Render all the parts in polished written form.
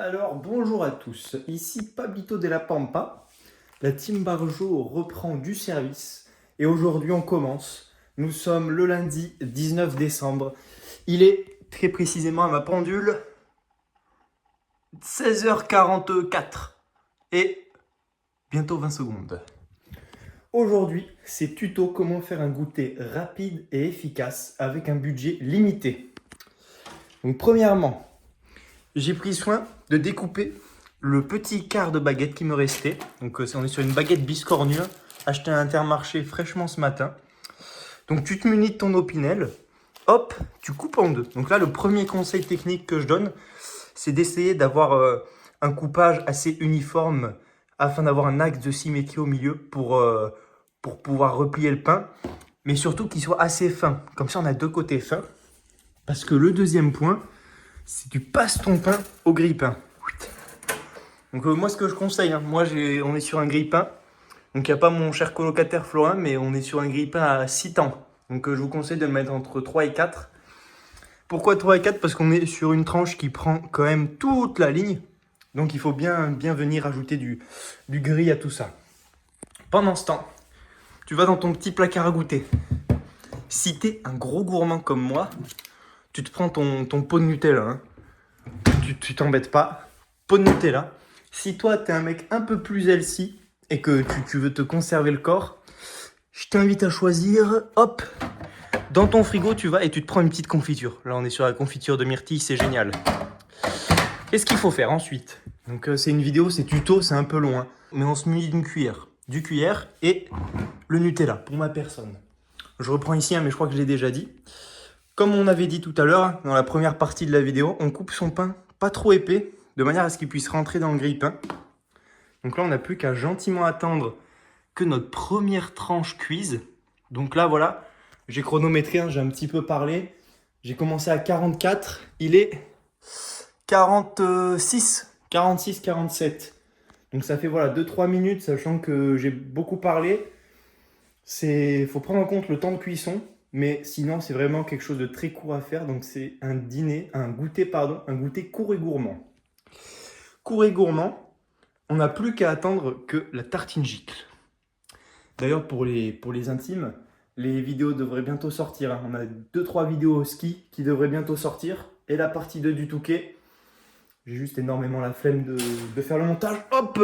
Alors, bonjour à tous, ici Pablito de la Pampa. La team Barjo reprend du service et aujourd'hui on commence. Nous sommes le lundi 19 décembre. Il est très précisément à ma pendule 16h44 et bientôt 20 secondes. Aujourd'hui, c'est tuto comment faire un goûter rapide et efficace avec un budget limité. Donc premièrement, j'ai pris soin de découper le petit quart de baguette qui me restait. Donc on est sur une baguette biscornue, achetée à Intermarché fraîchement ce matin. Donc tu te munis de ton opinel, hop, tu coupes en deux. Donc là, le premier conseil technique que je donne, c'est d'essayer d'avoir un coupage assez uniforme afin d'avoir un axe de symétrie au milieu pour pouvoir replier le pain. Mais surtout qu'il soit assez fin. Comme ça, on a deux côtés fins. Parce que le deuxième point, c'est que tu passes ton pain au grille-pain. Donc moi, ce que je conseille, on est sur un grille-pain. Donc il n'y a pas mon cher colocataire Florin, mais on est sur un grille-pain à 6 temps. Donc je vous conseille de le mettre entre 3 et 4. Pourquoi 3 et 4? Parce qu'on est sur une tranche qui prend quand même toute la ligne. Donc il faut bien venir ajouter du gris à tout ça. Pendant ce temps, tu vas dans ton petit placard à goûter. Si t'es un gros gourmand comme moi, tu te prends ton pot de Nutella. Hein. Tu t'embêtes pas. Pot de Nutella. Si toi, t'es un mec un peu plus healthy et que tu veux te conserver le corps, je t'invite à choisir, hop, dans ton frigo, tu vas et tu te prends une petite confiture. Là, on est sur la confiture de myrtille, c'est génial. Qu'est-ce qu'il faut faire ensuite? Donc, c'est une vidéo, c'est tuto, c'est un peu loin. Mais on se munit d'une cuillère. Du cuillère et le Nutella, pour ma personne. Je reprends ici, mais je crois que je l'ai déjà dit. Comme on avait dit tout à l'heure, dans la première partie de la vidéo, on coupe son pain pas trop épais, de manière à ce qu'il puisse rentrer dans le grille-pain. Donc là, on n'a plus qu'à gentiment attendre que notre première tranche cuise. Donc là, voilà, j'ai chronométré, j'ai un petit peu parlé. J'ai commencé à 44, il est 46, 47. Donc ça fait voilà 2-3 minutes, sachant que j'ai beaucoup parlé. Faut prendre en compte le temps de cuisson. Mais sinon, c'est vraiment quelque chose de très court à faire. Donc, c'est un goûter court et gourmand. Court et gourmand, on n'a plus qu'à attendre que la tartine gicle. D'ailleurs, pour les intimes, les vidéos devraient bientôt sortir. Hein. On a 2-3 vidéos au ski qui devraient bientôt sortir. Et la partie 2 du Touquet. J'ai juste énormément la flemme de faire le montage. Hop,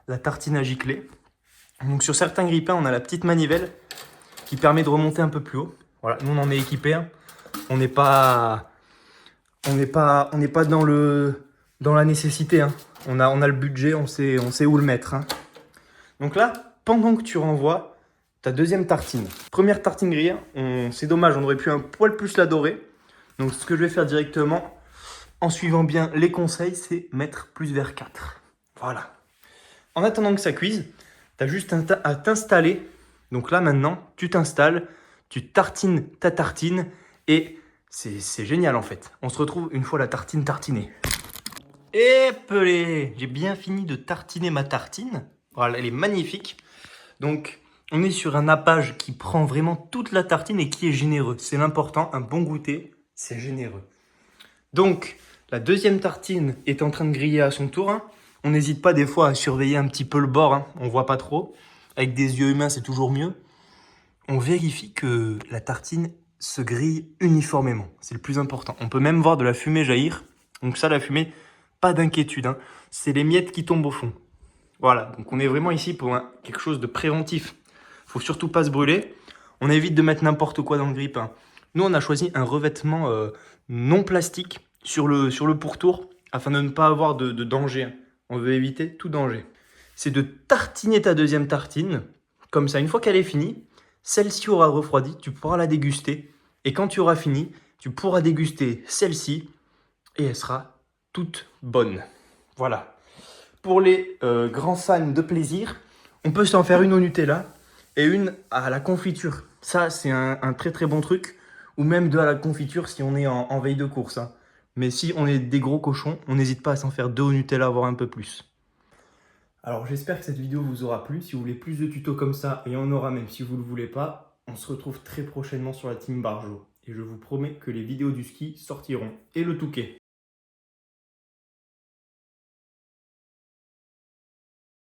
la tartine à gicler. Donc, sur certains grille-pains, on a la petite manivelle qui permet de remonter un peu plus haut. Voilà, nous on en est équipé. Hein. On n'est pas dans la nécessité. Hein. On a le budget, on sait où le mettre. Hein. Donc là, pendant que tu renvoies ta deuxième tartine, première tartine grillée, c'est dommage, on aurait pu un poil plus la dorer. Donc ce que je vais faire directement, en suivant bien les conseils, c'est mettre plus vers 4. Voilà. En attendant que ça cuise, tu as juste à t'installer. Donc là, maintenant, tu t'installes, tu tartines ta tartine et c'est génial en fait. On se retrouve une fois la tartine tartinée. Et pelé, j'ai bien fini de tartiner ma tartine. Voilà, elle est magnifique. Donc, on est sur un nappage qui prend vraiment toute la tartine et qui est généreux. C'est l'important, un bon goûter, c'est généreux. Donc, la deuxième tartine est en train de griller à son tour. Hein. On n'hésite pas des fois à surveiller un petit peu le bord, hein. On voit pas trop. Avec des yeux humains, c'est toujours mieux. On vérifie que la tartine se grille uniformément. C'est le plus important. On peut même voir de la fumée jaillir. Donc ça, la fumée, pas d'inquiétude. Hein. C'est les miettes qui tombent au fond. Voilà, donc on est vraiment ici pour quelque chose de préventif. Faut surtout pas se brûler. On évite de mettre n'importe quoi dans le grille-pain. Nous, on a choisi un revêtement non plastique sur le pourtour afin de ne pas avoir de danger. On veut éviter tout danger. C'est de tartiner ta deuxième tartine. Comme ça, une fois qu'elle est finie, celle-ci aura refroidi, tu pourras la déguster. Et quand tu auras fini, tu pourras déguster celle-ci et elle sera toute bonne. Voilà. Pour les grands fans de plaisir, on peut s'en faire une au Nutella et une à la confiture. Ça, c'est un très très bon truc. Ou même deux à la confiture si on est en veille de course. Hein. Mais si on est des gros cochons, on n'hésite pas à s'en faire deux au Nutella, voire un peu plus. Alors j'espère que cette vidéo vous aura plu. Si vous voulez plus de tutos comme ça, et il y en aura même si vous ne le voulez pas, on se retrouve très prochainement sur la team Barjo. Et je vous promets que les vidéos du ski sortiront. Et le Touquet.